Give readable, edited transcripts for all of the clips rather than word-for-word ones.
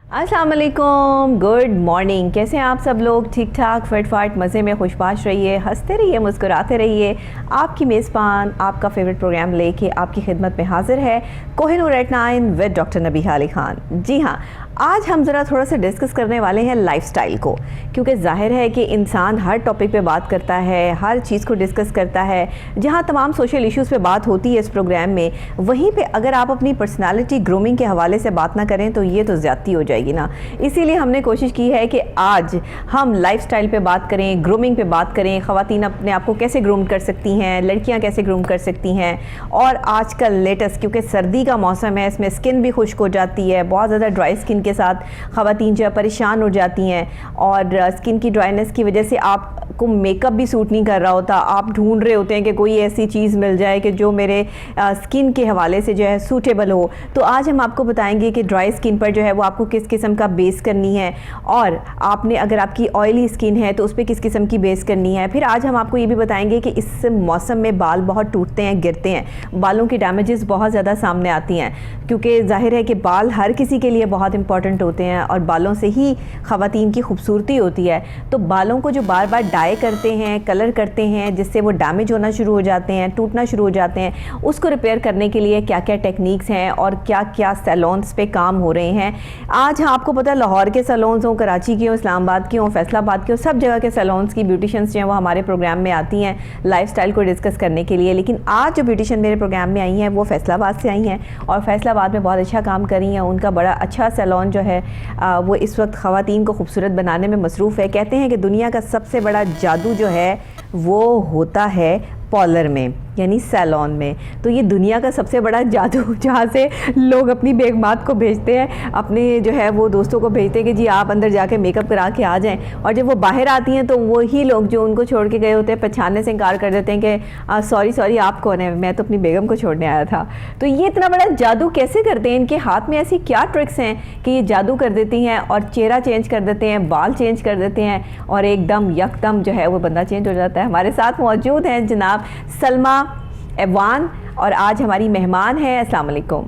अस्सलाम वालेकुम, good morning. कैसे हैं आप सब लोग? ठीक ठाक, फिट फाट, मज़े में खुशबाश रहिए, हंसते रहिए, मुस्कुराते रहिए। आपकी मेज़बान आपका फेवरेट प्रोग्राम लेके आपकी खिदमत में हाजिर है Kohinoor at 9 with doctor Nabiha Ali Khan. जी हाँ, आज हम ज़रा थोड़ा सा डिस्कस करने वाले हैं लाइफस्टाइल को, क्योंकि जाहिर है कि इंसान हर टॉपिक पे बात करता है, हर चीज़ को डिस्कस करता है। जहाँ तमाम सोशल इश्यूज़ पे बात होती है इस प्रोग्राम में, वहीं पे अगर आप अपनी पर्सनालिटी ग्रूमिंग के हवाले से बात ना करें तो ये तो ज़्यादती हो जाएगी ना। इसीलिए हमने कोशिश की है कि आज हम लाइफस्टाइल पे बात करें, ग्रूमिंग पे बात करें, ख़वातीन अपने आप को कैसे ग्रूम कर सकती हैं, लड़कियाँ कैसे ग्रूम कर सकती हैं। और आजकल लेटेस्ट, क्योंकि सर्दी का मौसम है, इसमें स्किन भी खुश्क हो जाती है, बहुत ज़्यादा ड्राई स्किन के साथ ख़वातीन जो है परेशान हो जाती हैं। और स्किन की ड्राइनेस की वजह से आपको मेकअप भी सूट नहीं कर रहा होता, आप ढूंढ रहे होते हैं कि कोई ऐसी चीज़ मिल जाए कि जो मेरे स्किन के हवाले से जो है सूटेबल हो। तो आज हम आपको बताएंगे कि ड्राई स्किन पर जो है वो आपको किस किस्म का बेस करनी है, और आपने अगर आपकी ऑयली स्किन है तो उस पर किस किस्म की बेस करनी है। फिर आज हम आपको ये भी बताएंगे कि इस मौसम में बाल बहुत टूटते हैं, गिरते हैं, बालों की डैमेजेस बहुत ज़्यादा सामने आती हैं, क्योंकि जाहिर है कि बाल हर किसी के लिए बहुत इंपॉर्टेंट होते हैं और बालों से ही ख़वातीन की खूबसूरती होती है। तो बालों को जो बार बार डाई करते हैं, कलर करते हैं, जिससे वो डैमेज होना शुरू हो जाते हैं, टूटना शुरू हो जाते हैं, उसको रिपेयर करने के लिए क्या क्या टेक्निक्स हैं और क्या क्या सैलून्स पे काम हो रहे हैं। आज आपको पता है, लाहौर के सैलून्स हों, कराची के हों, इस्लामाबाद के हों, फैसलाबाद के हों, सब जगह के सैलून्स की ब्यूटिशियंस जो हैं वो हमारे प्रोग्राम में आती हैं लाइफस्टाइल को डिस्कस करने के लिए। लेकिन आज जो ब्यूटिशियन मेरे प्रोग्राम में आई हैं वो फैसलाबाद से आई हैं और फैसलाबाद में बहुत अच्छा काम कर रही हैं। उनका बड़ा अच्छा सैलून जो है वो इस वक्त ख़वातीन को खूबसूरत बनाने में मसरूफ़ है। कहते हैं कि दुनिया का सबसे बड़ा जादू जो है वो होता है पार्लर में, यानी सैलून में। तो ये दुनिया का सबसे बड़ा जादू, जहाँ से लोग अपनी बेगमात को भेजते हैं, अपने जो है वो दोस्तों को भेजते हैं कि जी आप अंदर जाके मेकअप करा के आ जाएं, और जब वो बाहर आती हैं तो वही लोग जो उनको छोड़ के गए होते हैं पहचानने से इनकार कर देते हैं कि सॉरी आप कौन है, मैं तो अपनी बेगम को छोड़ने आया था। तो ये इतना बड़ा जादू कैसे करते हैं? इनके हाथ में ऐसी क्या ट्रिक्स हैं कि ये जादू कर देती हैं और चेहरा चेंज कर देते हैं, बाल चेंज कर देते हैं और एकदम यकदम जो है वो बंदा चेंज हो जाता है। हमारे साथ मौजूद हैं जनाब सलमा एवान, और आज हमारी मेहमान है। अस्सलाम वालेकुम।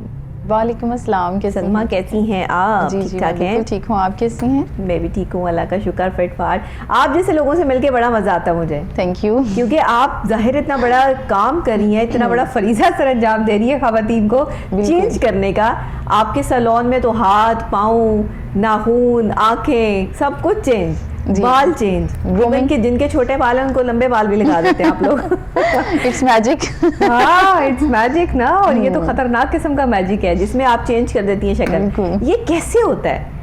वालेकुम अस्सलाम। सलमा कैसी हैं आप? ठीक ठाक हैं? ठीक हूँ, आप कैसी हैं? मैं भी ठीक हूँ, अल्लाह का शुक्र, फिट फाट। आप जैसे लोगों से मिलके बड़ा मज़ा आता है मुझे। Thank you. क्योंकि आप जाहिर इतना बड़ा काम कर रही हैं, इतना बड़ा फरीज़ा सर अंजाम दे रही है ख़वातीन को चेंज करने का। आपके सैलून में तो हाथ, पाँव, नाखून, आँखें, सब कुछ चेंज, बाल चेंज, ग्रूमिंग के जिनके छोटे बाल हैं उनको लंबे बाल भी लगा देते हैं आप लोग। It's magic. हाँ, इट्स मैजिक ना। और ये तो खतरनाक किस्म का मैजिक है जिसमें आप चेंज कर देती हैं शक्ल। ये कैसे होता है?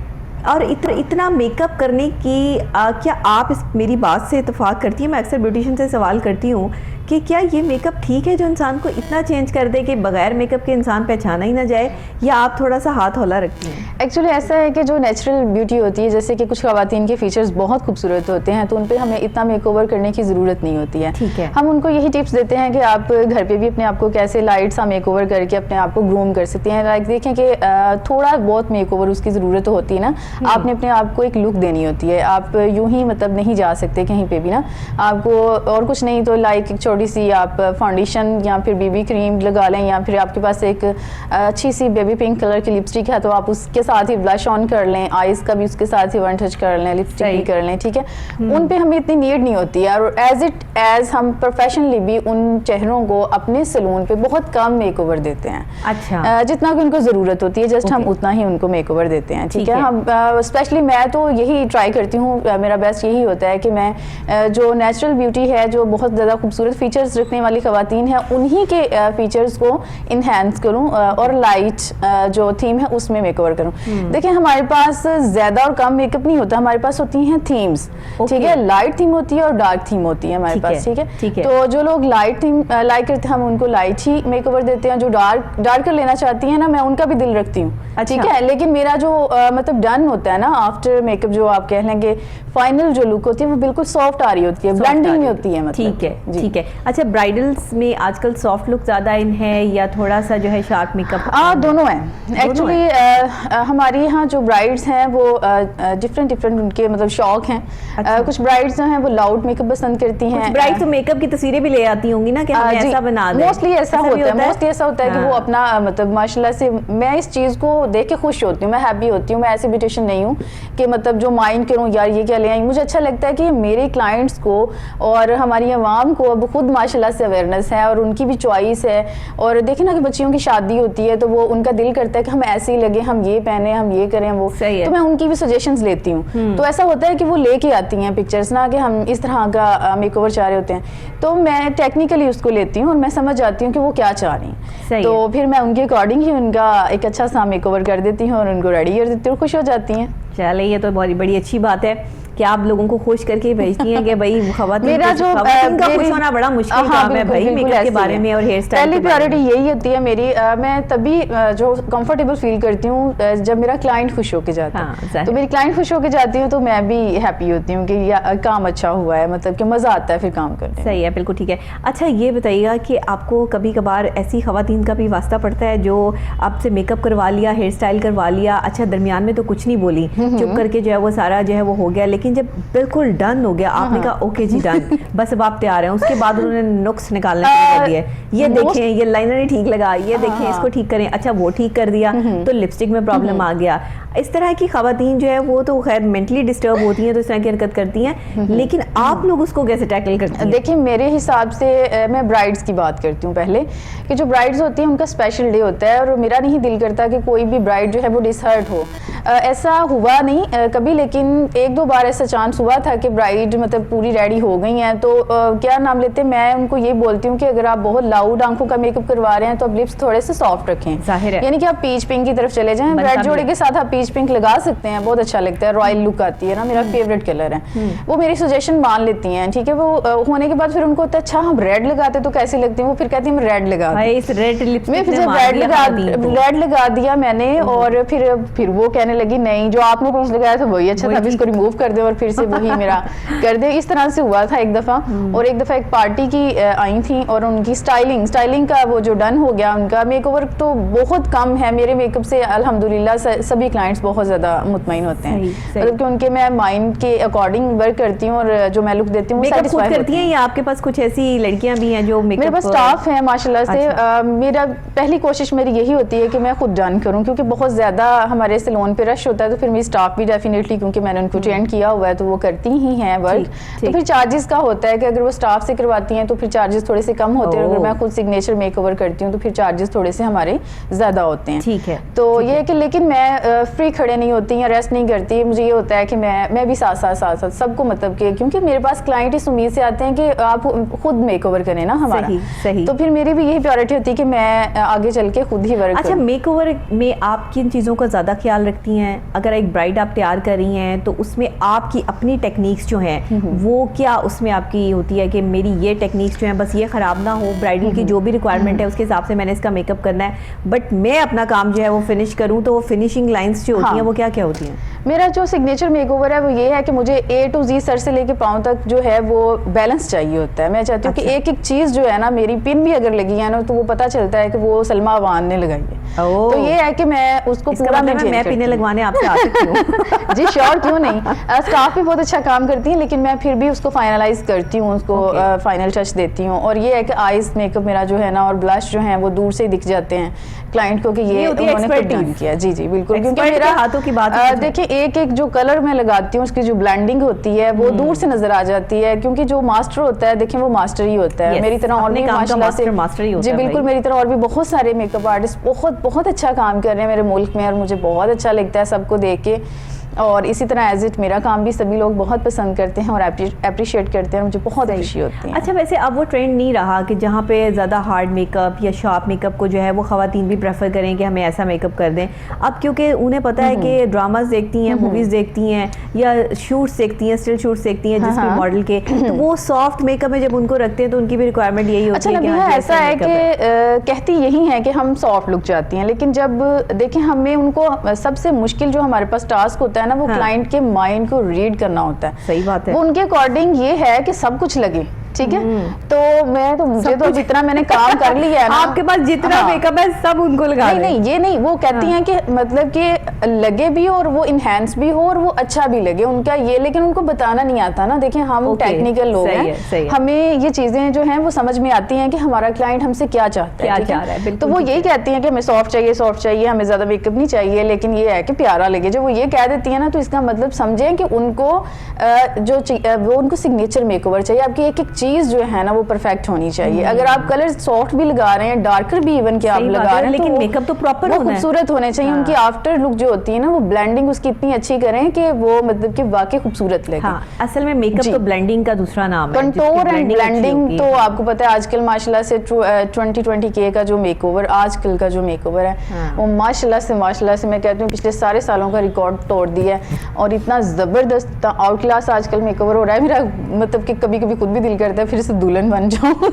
और इतना मेकअप करने की क्या आप मेरी बात से इत्तेफाक करती हैं? मैं अक्सर ब्यूटिशियन से सवाल करती हूँ कि क्या ये मेकअप ठीक है जो इंसान को इतना चेंज कर दे कि बगैर मेकअप के इंसान पहचाना ही ना जाए, या आप थोड़ा सा हाथ हौला रखती हैं? एक्चुअली ऐसा है कि जो नेचुरल ब्यूटी होती है, जैसे कि कुछ ख़वातीन के फीचर्स बहुत खूबसूरत होते हैं, तो उन पर हमें इतना मेकओवर करने की ज़रूरत नहीं होती है। ठीक है। हम उनको यही टिप्स देते हैं कि आप घर पे भी अपने आप को कैसे लाइट सा मेकओवर करके अपने आप को ग्रूम कर सकते हैं। लाइक देखें कि थोड़ा बहुत मेकओवर उसकी ज़रूरत होती है ना, आपने अपने आप को एक लुक देनी होती है। आप यूँ ही मतलब नहीं जा सकते कहीं पर भी ना, आपको और कुछ नहीं तो लाइक एक छोटी सी आप फाउंडेशन या फिर बीबी क्रीम लगा लें, या फिर आपके पास एक अच्छी सी बेबी पिंक कलर की लिपस्टिक है तो आप उसके साथ ही ब्लश ऑन कर लें, आईज का भी उसके साथ ही वन टच कर लें, लिपस्टिक भी कर लें। ठीक है, उन पे हमें इतनी नीड नहीं होती है। और एज हम प्रोफेशनली भी उन चेहरों को अपने सैलून पे बहुत कम मेकओवर देते हैं। अच्छा। जितना कि उनको ज़रूरत होती है, जस्ट हम उतना ही उनको मेकओवर देते हैं। ठीक है। हम स्पेशली मैं तो यही ट्राई करती हूँ, मेरा बेस्ट यही होता है कि मैं जो नेचुरल ब्यूटी है, जो बहुत ज़्यादा खूबसूरत फीचर्स रखने वाली ख़वातीन है, उन्हीं के फीचर्स को इन्हेंस करूँ और लाइट जो थीम है उसमें मेकओवर करूँ। देखिए, हमारे पास ज़्यादा और कम मेकअप नहीं होता, हमारे पास होती हैं थीम्स। ठीक है, लाइट थीम होती है और डार्क थीम होती है हमारे पास। ठीक है। तो जो लोग लाइट थीम लाइक करते हैं हम उनको लाइट ही मेकओवर देते हैं। जो डार्कर लेना चाहती हैं ना, मैं उनका भी दिल रखती हूँ। ठीक है, लेकिन मेरा जो मतलब डन होता है ना आफ्टर मेकअप, जो आप कह लेंगे फाइनल जो लुक होती है वो बिल्कुल सॉफ्ट आ रही होती है, ब्लेंडिंग में होती है मतलब। ठीक है। अच्छा, ब्राइडल्स में आजकल सॉफ्ट लुक ज़्यादा इन है या थोड़ा सा जो है शार्प मेकअप? दोनों हैं एक्चुअली। हमारे यहाँ जो ब्राइड्स हैं वो डिफरेंट उनके मतलब शौक हैं। अच्छा। कुछ ब्राइड्स जो हैं वो लाउड मेकअप पसंद करती हैं। ब्राइड तो मेकअप की तस्वीरें भी ले आती होंगी ना कि हमें ऐसा बना दें। मोस्टली ऐसा होता है कि वो अपना मतलब माशाल्लाह से, मैं इस चीज़ को देख के खुश होती हूँ, मैं हैप्पी होती हूँ। मैं ऐसी ब्यूटिशियन नहीं हूँ कि मतलब जो माइंड करूँ यार ये क्या ले आई। मुझे अच्छा लगता है कि मेरे क्लाइंट्स को और हमारी आवाम को अब खुद माशाल्लाह से अवेयरनेस है और उनकी भी चॉइस है। और देखें ना कि बच्चियों की शादी होती है तो वो उनका दिल करता है कि हम ऐसे ही लगे, हम ये पहने, हम ये करें, वो सही है। तो मैं उनकी भी सजेशंस लेती हूँ। तो ऐसा होता है कि वो लेके आती हैं पिक्चर्स ना कि हम इस तरह का मेकओवर चाह रहे होते हैं, तो मैं टेक्निकली उसको लेती हूँ और मैं समझ जाती हूँ कि वो क्या चाह रही हैं। तो फिर मैं उनके अकॉर्डिंग ही उनका एक अच्छा सा मेकओवर कर देती हूँ और उनको रेडी कर देती हूँ, खुश हो जाती हैं। चले, ये तो बहुत बड़ी अच्छी बात है कि आप लोगों को खुश करके भेजती हैं कि भाई खवातीन का खुश होना बड़ा मुश्किल काम है भाई मेकअप के बारे में और हेयर स्टाइल। पहली प्रायोरिटी यही होती है मेरी। मैं तभी जो कंफर्टेबल फील करती हूँ जब मेरा क्लाइंट खुश होके जाता है। तो मेरी क्लाइंट खुश होके जाती हूँ तो मैं भी हैप्पी होती हूँ कि काम अच्छा हुआ है, मतलब कि मजा आता है फिर काम करने। सही है, बिल्कुल ठीक है। अच्छा, ये बताइएगा कि आपको कभी कभार ऐसी खवातीन का भी वास्ता पड़ता है जो आपसे मेकअप करवा लिया, हेयर स्टाइल करवा लिया, अच्छा दरमियान में तो कुछ नहीं बोली, चुप करके जो है वो सारा जो है वो हो गया, लेकिन जब बिल्कुल डन हो गया आपने कहा ओके जी डन, बस अब आप तैयार हैं, उसके बाद उन्होंने नुक्स निकालने शुरू कर दिए, ये देखें ये लाइनर नहीं ठीक लगा, ये देखें इसको ठीक करें, अच्छा वो ठीक कर दिया तो लिपस्टिक में प्रॉब्लम आ गया। इस तरह की खवातीन जो है वो तो खैर मेंटली डिस्टर्ब होती हैं तो इस तरह की हरकत करती हैं, लेकिन आप लोग उसको कैसे टैकल करती हैं? देखिए मेरे हिसाब से मैं ब्राइड्स की बात करती हूँ पहले, कि जो ब्राइड्स होती हैं उनका स्पेशल डे होता है और मेरा नहीं दिल करता कि कोई भी ब्राइड जो है वो डिसहर्ट हो। ऐसा हुआ नहीं कभी, लेकिन एक दो बार ऐसा चांस हुआ था कि ब्राइड मतलब पूरी रेडी हो गई हैं तो क्या नाम लेते, मैं उनको ये बोलती हूँ कि अगर आप बहुत लाउड आंखों का मेकअप करवा रहे हैं तो आप लिप्स थोड़े से सॉफ्ट रखें, जाहिर है, यानी कि आप पीच पिंक की तरफ चले जाएं। ब्राइड जोड़े के साथ आप पीच पिंक लगा सकते हैं, बहुत अच्छा लगता है, रॉयल लुक आती है ना, मेरा फेवरेट कलर है। वो मेरी सजेशन मान लेती हैं, ठीक है। वो होने के बाद फिर उनको होता है अच्छा हम रेड लगाते तो कैसी लगती है, वो फिर कहती है रेड लगा रेड लगा दिया मैंने, और फिर वो कहने लगी नहीं जो आपने पीच लगाया था वही अच्छा था, इसको रिमूव कर दे और फिर से वही मेरा कर दे। इस तरह से हुआ था एक दफा। और एक दफा एक पार्टी की आई थी और उनकी स्टाइलिंग का वो जो डन हो गया, उनका मेकओवर तो बहुत कम है, मेरे मेकअप से अल्हम्दुलिल्लाह सभी क्लाइंट्स बहुत ज्यादा मुतमईन होते हैं, मतलब कि उनके मैं माइंड के अकॉर्डिंग वर्क करती हूँ और जो मैं लुक देती हूँ सैटिस्फाई करती हैं। या आपके पास कुछ ऐसी लड़कियां भी हैं जो मेरे पास स्टाफ है माशाल्लाह से। मेरा पहली कोशिश मेरी यही होती है कि मैं खुद डन करूँ, क्योंकि बहुत ज्यादा हमारे सैलून पे रश होता है, तो फिर मेरी स्टाफ भी डेफिनेटली, क्योंकि मैंने उनको ट्रेन किया हुआ है तो वो करती ही हैं वर्क। तो फिर चार्जेस का होता है कि अगर वो स्टाफ से करवाती हैं तो फिर चार्जेस थोड़े से कम होते हैं, अगर मैं खुद सिग्नेचर मेकओवर करती हूँ तो फिर चार्जेस थोड़े से हमारे ज्यादा होते हैं। ठीक है। तो ये है कि लेकिन मैं फ्री खड़े नहीं होती या रेस्ट नहीं करती, मुझे ये होता है कि मैं भी साथ साथ सबको मतलब कि, क्योंकि मेरे पास क्लाइंट इस उम्मीद से आते हैं कि आप खुद मेकओवर करें ना हमारा। सही। तो फिर मेरी भी यही प्रायोरिटी होती है कि मैं आगे चल के खुद ही वर्क। अच्छा, मेकओवर में आप किन चीज़ों का ज़्यादा ख्याल रखती हैं? अगर एक ब्राइड आप तैयार कर रही हैं तो उसमें आपकी अपनी टेक्निक्स जो हैं वो क्या उसमें आपकी होती है कि मेरी ये टेक्निक्स जो हैं बस ये ख़राब ना हो, ब्राइडल की जो भी रिक्वायरमेंट है उसके हिसाब से मैंने इसका मेकअप करना है, बट मैं अपना काम जो है वो फिनिश करूँ, तो वो फिनिशिंग लाइन्स जो होती हैं वो क्या क्या होती हैं? मेरा जो सिग्नेचर मेकओवर है वो ये है कि मुझे A to Z सर से लेके पाँव तक जो है वो बैलेंस चाहिए होता है। मैं चाहती हूँ कि एक एक चीज़ जो है ना, मेरी पिन भी अगर लगी है ना तो वो पता चलता है कि वो सलमा अवान ने लगाई है। तो ये है कि मैं उसको पूरा मैं पिने लगवाने आपसे आ सकती हूँ। जी श्योर, क्यों नहीं। स्टाफ भी बहुत अच्छा काम करती है, लेकिन मैं फिर भी उसको फाइनलाइज करती हूँ, उसको फाइनल टच देती हूँ। और ये है कि आईज मेकअप मेरा जो है ना और ब्लश जो है वो दूर से दिख जाते हैं क्लाइंट को कि ये उन्होंने खुद डन किया। जी जी बिल्कुल, क्योंकि मेरा हाथों की बात देखिए एक एक जो कलर मैं लगाती हूँ उसकी जो ब्लेंडिंग होती है वो दूर से नजर आ जाती है, क्योंकि जो मास्टर होता है देखिए वो मास्टर ही होता है। मेरी तरह और भी माशाल्लाह से मास्टर ही होता है। जी बिल्कुल, मेरी तरह और भी बहुत सारे मेकअप आर्टिस्ट बहुत बहुत अच्छा काम कर रहे हैं मेरे मुल्क में, और मुझे बहुत अच्छा लगता है सबको देख के। और इसी तरह एज इट मेरा काम भी सभी लोग बहुत पसंद करते हैं और अप्रिशिएट करते हैं, मुझे बहुत खुशी होती है। अच्छा, वैसे अब वो ट्रेंड नहीं रहा कि जहाँ पे ज़्यादा हार्ड मेकअप या शार्प मेकअप को जो है वो ख़वातीन भी प्रेफर करें कि हमें ऐसा मेकअप कर दें। अब क्योंकि उन्हें पता है कि ड्रामास देखती हैं, मूवीज़ देखती हैं या शूट्स देखती हैं, स्टिल शूट्स देखती हैं जिस भी मॉडल के, तो वो सॉफ्ट मेकअप में जब उनको रखते हैं तो उनकी भी रिक्वायरमेंट यही होती है कि ऐसा है कि कहती यही है कि हम सॉफ्ट लुक चाहती हैं, लेकिन जब देखें हमें उनको सबसे मुश्किल जो हमारे पास टास्क होता है ना वो क्लाइंट के माइंड को रीड करना होता है। सही बात है। वो उनके अकॉर्डिंग ये है कि सब कुछ लगे, ठीक है। तो मैं तो मुझे तो जितना मैंने काम कर लिया है ना, आपके पास जितना मेकअप है सब उनको लगा नहीं नहीं ये नहीं, वो कहती हैं कि मतलब कि लगे भी और वो इनहेंस भी हो और वो अच्छा भी लगे उनका ये, लेकिन उनको बताना नहीं आता ना। देखिए हम टेक्निकल लोग हैं, हमें ये चीजें जो हैं वो समझ में आती हैं कि हमारा क्लाइंट हमसे क्या चाहता है। तो वो यही कहती हैं कि हमें सॉफ्ट चाहिए, हमें ज्यादा मेकअप नहीं चाहिए, लेकिन ये है कि प्यारा लगे। जब वो ये कह देती है ना, तो इसका मतलब समझें कि उनको वो उनको सिग्नेचर मेकओवर चाहिए। आपकी एक एक चीज जो है ना वो परफेक्ट होनी चाहिए। अगर आप कलर सॉफ्ट भी लगा रहे हैं, डार्कर भी इवन के आप लगा रहे हैं, लेकिन मेकअप तो प्रॉपर होना है, खूबसूरत होने चाहिए। उनकी आफ्टर लुक जो होती है ना, वो ब्लेंडिंग उसकी इतनी अच्छी करें कि वो मतलब कि वाकई खूबसूरत लगे। असल में मेकअप तो ब्लेंडिंग का दूसरा नाम है, कंटूर एंड ब्लेंडिंग। तो आपको पता है आजकल माशाल्लाह से 2020K का जो मेकओवर, आजकल का जो मेकओवर है वो माशाल्लाह से मैं कहती हूँ पिछले सारे सालों का रिकॉर्ड तोड़ दिया है। और इतना जबरदस्त आउट क्लास आजकल मेकओवर हो रहा है, मेरा मतलब कि कभी कभी खुद भी दिल करता है फिर से दुल्हन बन जाऊं।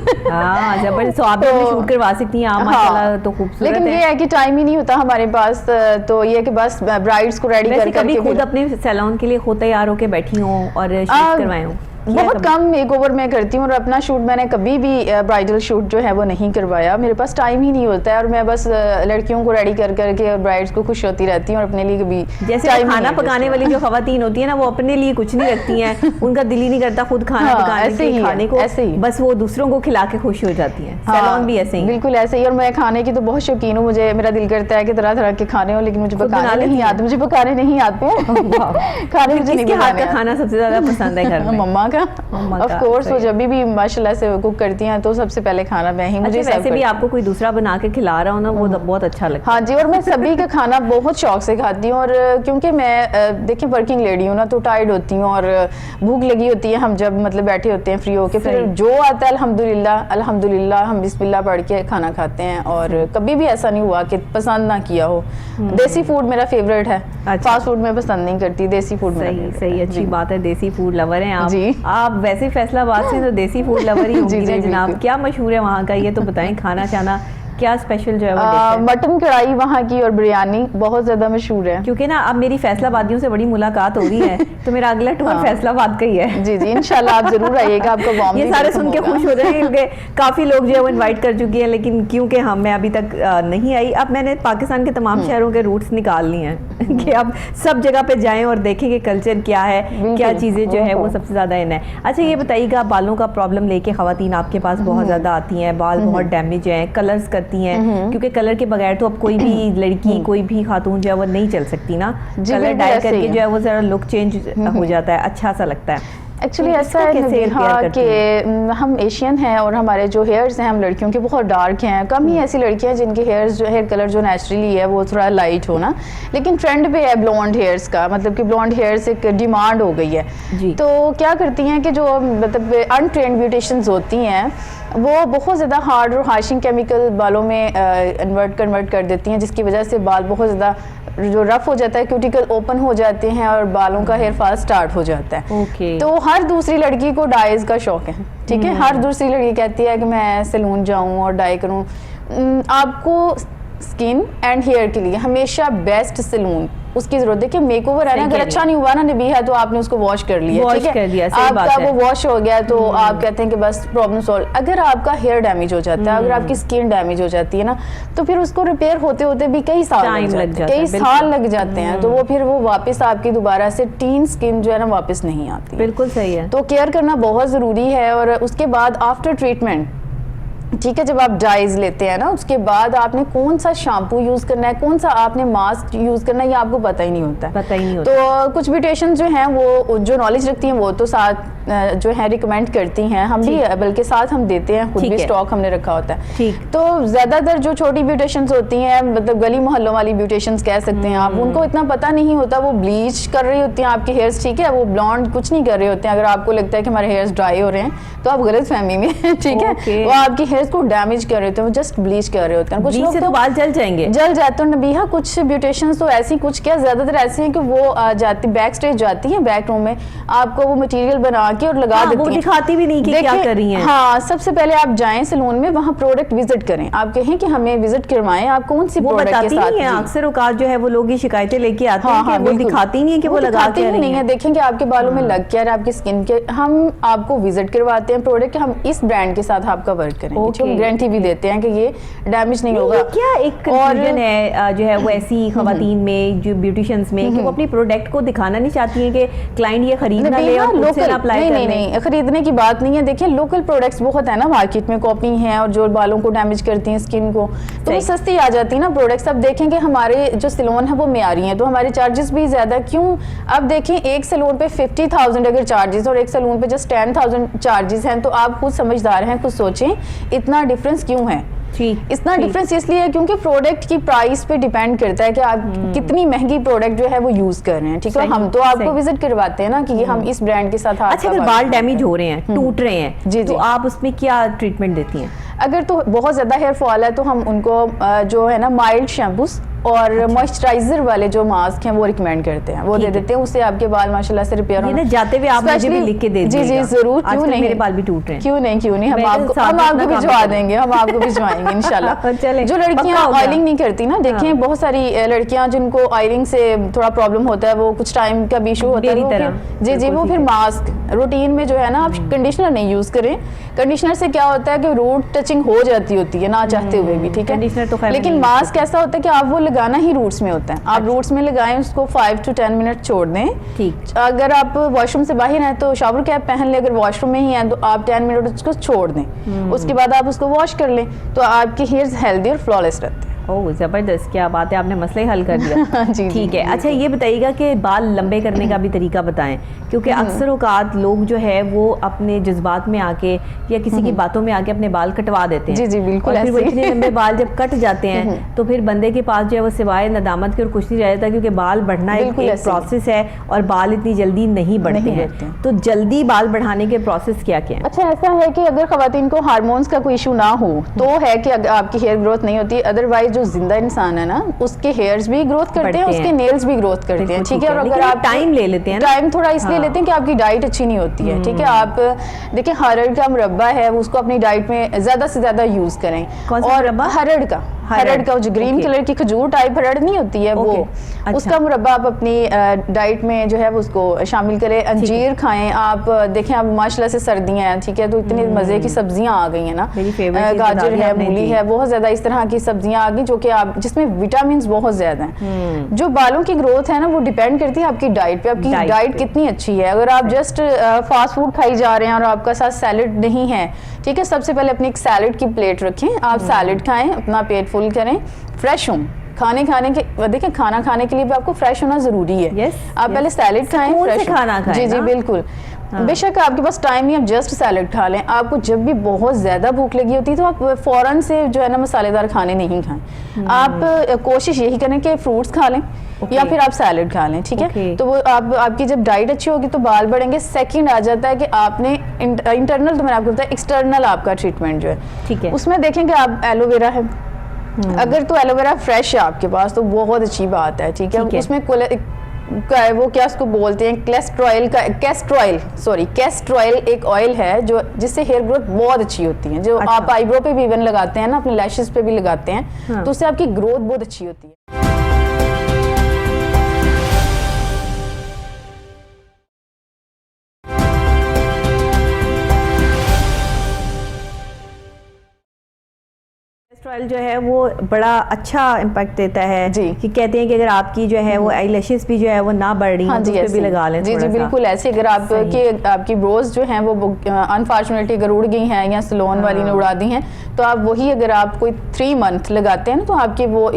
जबरदस्त। तो आप शूट करवा सकती हैं आप, माशाल्लाह तो खूबसूरत है। लेकिन ये है कि टाइम ही नहीं होता हमारे पास, तो ये है कि बस ब्राइड्स को रेडी कर करके खुद अपने सैलून के लिए खुद तैयार होके बैठी हूँ और शूट करवाए हूँ। बहुत कम मेकओवर मैं करती हूँ और अपना शूट मैंने कभी भी ब्राइडल शूट जो है वो नहीं करवाया। मेरे पास टाइम ही नहीं होता है और मैं बस लड़कियों को रेडी कर करके और ब्राइड्स को खुश होती रहती हूँ और अपने लिए कभी जैसे खाना पकाने वाली जो खवातीन होती है ना, वो अपने लिए कुछ नहीं रखती हैं, उनका दिल ही नहीं करता खुद खाना पकाने खाने को, बस वो दूसरों को खिला के खुश हो जाती है। सैलून भी ऐसे ही, बिल्कुल ऐसे ही। और मैं खाने की तो बहुत शौकीन हूँ, मुझे मेरा दिल करता है कि तरह तरह के खाने हो, लेकिन मुझे पकाने नहीं आते, मुझे पकाने नहीं आते खाने मुझे नहीं बनाने। खाना सबसे ज्यादा पसंद है घर में? मम्मा का ऑफ कोर्स। वो जब भी माशाल्लाह से कुक करती हैं तो सबसे पहले खाना मैं ही, मुझे वैसे भी आपको कोई दूसरा बना के खिला रहा हो ना, वो बहुत अच्छा लगता है। हाँ जी, और मैं सभी का खाना बहुत शौक से खाती हूँ। और क्योंकि मैं देखिए वर्किंग लेडी हूँ ना, तो टायर्ड होती हूँ और भूख लगी होती है। हम जब मतलब बैठे होते हैं फ्री होके, फिर जो आता है अल्हम्दुलिल्लाह हम बिस्मिल्लाह पढ़ के खाना खाते हैं। और कभी भी ऐसा नहीं हुआ कि पसंद ना किया हो। देसी फूड मेरा फेवरेट है, फास्ट फूड मैं पसंद नहीं करती, देसी फूड। सही अच्छी बात है, देसी फूड लवर हैं आप जी। आप वैसे फैसलाबाद से तो देसी फूड लवर ही होंगी ना जनाब। क्या मशहूर है वहाँ का, ये तो बताएं। खाना चाना क्या स्पेशल जो है वो? मटन कढ़ाई वहाँ की और बिरयानी बहुत ज्यादा मशहूर है। क्योंकि ना अब मेरी फैसलाबादियों से बड़ी मुलाकात हो रही है, तो मेरा अगला टूर फैसलाबाद का ही है। जी जी, इंशाल्लाह आप जरूर आइएगा, आपको वार्म ये सारे सुन के खुश हो जाएंगे क्योंकि काफी लोग जो है वो इनवाइट कर चुकी हैं, लेकिन क्योंकि मैं अभी तक नहीं आई। अब मैंने पाकिस्तान के तमाम शहरों के रूट्स निकाल लिए हैं कि अब सब जगह पे जाएं और देखें कि कल्चर क्या है, क्या चीजें जो है वो सबसे ज्यादा इन है। अच्छा ये बताइएगा, बालों का प्रॉब्लम लेके खवातीन आपके पास बहुत ज्यादा आती हैं, बाल बहुत डैमेज हैं, कलर्स करती हैं, क्योंकि कलर के बगैर तो अब कोई भी लड़की कोई भी खातून जो है वो नहीं चल सकती ना। कलर डाई करके जो है वो जरा लुक चेंज हो जाता है, अच्छा सा लगता है। एक्चुअली ऐसा है कि हम एशियन हैं और हमारे जो हेयर्स हैं हम लड़कियों के बहुत डार्क हैं। कम ही ऐसी लड़कियां हैं जिनके हेयर कलर जो नेचुरली है वो थोड़ा लाइट हो ना, लेकिन ट्रेंड पे है ब्लॉन्ड हेयर्स का, मतलब कि ब्लॉन्ड हेयर्स एक डिमांड हो गई है। तो क्या करती हैं कि जो मतलब अनट्रेंड ब्यूटिशियंस होती हैं वो बहुत ज़्यादा हार्ड और हार्शिंग केमिकल बालों में कन्वर्ट कर देती हैं, जिसकी वजह से बाल बहुत ज़्यादा जो रफ हो जाता है, क्यूटिकल ओपन हो जाते हैं और बालों का हेयर फॉल स्टार्ट हो जाता है। तो हर दूसरी लड़की को डाइज का शौक है, ठीक है। हर दूसरी लड़की कहती है कि मैं सैलून जाऊं और डाई करूं। आपको स्किन एंड हेयर के लिए हमेशा बेस्ट सैलून उसकी जरूरत है कि मेकओवर है ना, अगर अच्छा नहीं हुआ ना नबीहा, तो आपने उसको वॉश कर लिया, ठीक है, आपका वो वॉश हो गया तो आप कहते हैं कि बस प्रॉब्लम सॉल्व। अगर आपका हेयर डैमेज हो जाता है, अगर आपकी स्किन डैमेज हो जाती है ना, तो फिर उसको रिपेयर होते होते भी कई साल लग जाते हैं। तो वो फिर वो वापस आपकी दोबारा से टीन स्किन जो है ना वापस नहीं आती। बिल्कुल सही है। तो केयर करना बहुत जरूरी है। और उसके बाद आफ्टर ट्रीटमेंट, ठीक है, जब आप डाइज लेते हैं ना, उसके बाद आपने कौन सा शैम्पू यूज करना है, कौन सा आपने मास्क यूज करना है, ये आपको पता ही नहीं होता। तो कुछ ब्यूटिशियन जो हैं वो जो नॉलेज रखती हैं वो तो साथ जो है रिकमेंड करती हैं, हम भी बल्कि साथ हम देते हैं, खुद भी स्टॉक हमने रखा होता है। तो ज्यादातर जो छोटी ब्यूटिशियंस होती हैं, मतलब गली मोहल्लों वाली ब्यूटिशियंस कह सकते हैं आप, उनको इतना पता नहीं होता। वो ब्लीच कर रही होती हैं आपके हेयर्स, ठीक है, वो ब्लॉन्ड कुछ नहीं कर रहे होते हैं। अगर आपको लगता है कि हमारे हेयर्स ड्राई हो रहे हैं तो आप गलत फहमी में, ठीक है, वो आपकी हेयर्स को डैमेज कर रहे होते हैं, वो जस्ट ब्लीच कर रहे होते हैं। कुछ लोग तो बाल जल जाएंगे, जल जाते हैं नबीहा। कुछ ब्यूटिशियंस तो ऐसी, कुछ क्या ज्यादातर ऐसी हैं कि वो जाती बैक स्टेज जाती हैं, बैक रूम में आपको वो मटेरियल बना के और लगा देती हैं, वो दिखाती भी नहीं कि क्या कर रही हैं। हाँ, सबसे पहले आप जाएं सैलून में, वहाँ प्रोडक्ट विजिट करें, आप कहें कि हमें विजिट करवाएं, आप कौन सी प्रोडक्ट के साथ। अक्सर औकात जो है वो लोग ये शिकायतें लेके आते हैं कि वो दिखाती नहीं है कि वो लगा के नहीं है। देखेंगे आपके बालों में लग क्या रहा है, आपकी स्किन के, हम आपको विजिट करवाते हैं प्रोडक्ट, हम इस ब्रांड के साथ आपका वर्क करेंगे, हम गारंटी भी देते हैं कि ये डैमेज नहीं होगा। क्या एक कंफ्यूजन है जो है वो ऐसी खवातीन में, जो ब्यूटिशियंस में, कि वो अपनी प्रोडक्ट को दिखाना नहीं चाहती है कि क्लाइंट ये खरीद ना ले और खुद से ना अप्लाई कर ले। नहीं, खरीदने की बात नहीं है। देखिए लोकल प्रोडक्ट्स बहुत है ना मार्केट में, कॉपी हैं और जो बालों को डैमेज करती हैं, स्किन को, तो वो सस्ती आ जाती है ना प्रोडक्ट्स। अब देखेंगे हमारे जो सैलून है वो मेयारी है, तो हमारे चार्जेस भी ज्यादा क्यों। अब देखें एक सैलून पे 50,000 अगर चार्जेस और एक सैलून पे जस्ट 10,000 चार्जेस हैं, तो आप खुद समझदार हैं, खुद सोचें इतना डिफरेंस क्यों है। इतना डिफरेंस इसलिए है क्योंकि प्रोडक्ट की प्राइस पे डिपेंड करता है कि आप कितनी महंगी प्रोडक्ट जो है वो यूज कर रहे हैं, ठीक है। हम तो आपको विजिट करवाते हैं ना कि हम इस ब्रांड के साथ। अच्छा, अगर बाल डैमेज हो रहे हैं, टूट रहे हैं, जी, तो आप उसमें क्या ट्रीटमेंट देती हैं? अगर तो बहुत ज्यादा हेयर फॉल है तो हम उनको जो है ना माइल्ड शैम्पूस और मॉइस्चराइजर वाले जो मास्क हैं वो रिकमेंड करते हैं, वो दे देते हैं, उससे आपके बाल माशाल्लाह से रिपेयर होना। जाते हुए आप मुझे भी लिख के दे दीजिएगा। जी जरूर, क्यों नहीं, मेरे बाल भी टूट रहे हैं। क्यों नहीं, हम आपको भिजवा देंगे, हम आपको भिजवाएंगे इंशाल्लाह। जो लड़कियां ऑयलिंग नहीं करती ना, देखें बहुत सारी लड़कियां जिनको ऑयलिंग से थोड़ा प्रॉब्लम होता है, वो कुछ टाइम का भी इशू होता है, जी वो फिर मास्क रूटीन में जो है ना, आप कंडीशनर नहीं यूज करें। कंडीशनर से क्या होता है कि रूट टचिंग हो जाती होती है ना चाहते हुए भी, ठीक है। लेकिन मास्क ऐसा होता है कि आप वो लगाना ही रूट्स में होता है, आप रूट्स में लगाएं, उसको 5 to 10 मिनट छोड़ दें। ठीक, अगर आप वॉशरूम से बाहर हैं तो शावर कैप पहन ले, अगर वॉशरूम में ही हैं तो आप 10 मिनट उसको छोड़ दें, उसके बाद आप उसको वॉश कर लें, तो आपके हेयर्स हेल्दी और फ्लॉलेस रहते हैं। ओह ज़बरदस्त, क्या बात है, आपने मसला ही हल कर दिया। ठीक है। अच्छा, ये बताइएगा कि बाल लंबे करने का भी तरीका बताएं, क्योंकि अक्सर औकात लोग जो है वो अपने जज्बात में आके या किसी की बातों में आके अपने बाल कटवा देते हैं। जी बिल्कुल। और फिर वो इतने लंबे बाल जब कट जाते हैं तो फिर बंदे के पास जो है वो सिवाय नदामत के और कुछ नहीं रह जाता, क्योंकि बाल बढ़ना एक प्रोसेस है और बाल इतनी जल्दी नहीं बढ़ते हैं। तो जल्दी बाल बढ़ाने के प्रोसेस क्या क्या है? अच्छा, ऐसा है कि अगर खवातीन को हार्मोन्स का कोई इशू ना हो तो है कि आपकी हेयर ग्रोथ नहीं होती, अदरवाइज जो जिंदा इंसान है ना उसके हेयर्स भी ग्रोथ करते हैं, उसके नेल्स भी ग्रोथ करते हैं, ठीक है। और अगर आप टाइम ले लेते हैं, टाइम थोड़ा इसलिए लेते हैं कि आपकी डाइट अच्छी नहीं होती है, ठीक है। आप देखिए हरड़ का मुरब्बा है, उसको अपनी डाइट में ज्यादा से ज्यादा यूज करें। और हरड़ का जो ग्रीन कलर की खजूर टाइप हरड़ नहीं होती है वो, उसका मुरब्बा आप अपनी डाइट में जो है उसको शामिल करें। अंजीर खाएं आप, देखें आप माशाल्लाह से सर्दियां हैं, ठीक है, तो इतनी मजे की सब्जियां आ गई हैं ना, गाजर है, मूली है, बहुत ज्यादा इस तरह की सब्जियां आ गई जो कि आप जिसमें विटामिन बहुत ज्यादा हैं। जो बालों की ग्रोथ है ना वो डिपेंड करती है आपकी डाइट पे, आपकी डाइट कितनी अच्छी है। अगर आप जस्ट फास्ट फूड खाई जा रहे हैं और आपका साथ सैलेड नहीं है, ठीक है, सबसे पहले अपनी एक सैलेड की प्लेट रखें, आप सैलेड खाएं, अपना पेट फुल करें, फ्रेश हों। खाने के देखिए खाना खाने के लिए भी आपको फ्रेश होना जरूरी है। आप पहले सैलेड खाएं, फ्रेश खाना खाएं। जी बिल्कुल। बेशक आपके पास टाइम नहीं, आप जस्ट सैलेड खा लें। आपको जब भी बहुत ज्यादा भूख लगी होती है तो आप फौरन से जो है ना मसालेदार खाने नहीं खाएं। आप कोशिश यही करें कि फ्रूट्स खा लें या फिर आप सैलेड खा लें, ठीक है। तो वो आपकी जब डाइट अच्छी होगी तो बाल बढ़ेंगे। सेकंड आ जाता है कि आपने इंटरनल, तो मैंने आपको बताया, एक्सटर्नल आपका ट्रीटमेंट जो है, ठीक है, उसमें देखेंगे आप एलोवेरा है, अगर तो एलोवेरा फ्रेश है आपके पास तो बहुत अच्छी बात है, ठीक है। उसमें वो क्या उसको बोलते हैं, कैस्ट्रॉयल एक ऑयल है जो जिससे हेयर ग्रोथ बहुत अच्छी होती है, जो आप आईब्रो पे भी इवन लगाते हैं ना, अपने लैशेस पे भी लगाते हैं, तो उससे आपकी ग्रोथ बहुत अच्छी होती है। ऑयल जो है वो बड़ा अच्छा इम्पैक्ट देता है जी, कि कहते हैं कि अगर आपकी जो है वो आईलैशेस भी जो है वो ना बढ़ रही है तो उस पे भी लगा लें। जी बिल्कुल ऐसे। अगर आपकी ब्रोज जो हैं वो अनफॉर्चुनेटली अगर उड़ गई हैं या सैलून वाली ने उड़ा दी हैं, तो आप वही अगर आप कोई 3 मंथ लगाते हैं ना तो आपके वो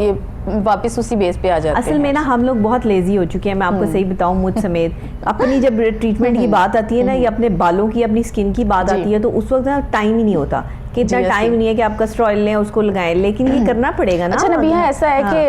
वापस उसी बेस पे आ जाते हैं। असल में ना हम लोग बहुत लेजी हो चुके हैं, मैं आपको सही बताऊं, मुझ समेत। अपनी जब ट्रीटमेंट की बात आती है ना या अपने बालों की, अपनी स्किन की बात आती है, तो उस वक्त ना टाइम ही नहीं होता, कि इतना टाइम नहीं है कि आप कैस्ट्रॉयल लें उसको लगाएं, लेकिन ये करना पड़ेगा ना। अच्छा नबिहा, ऐसा है कि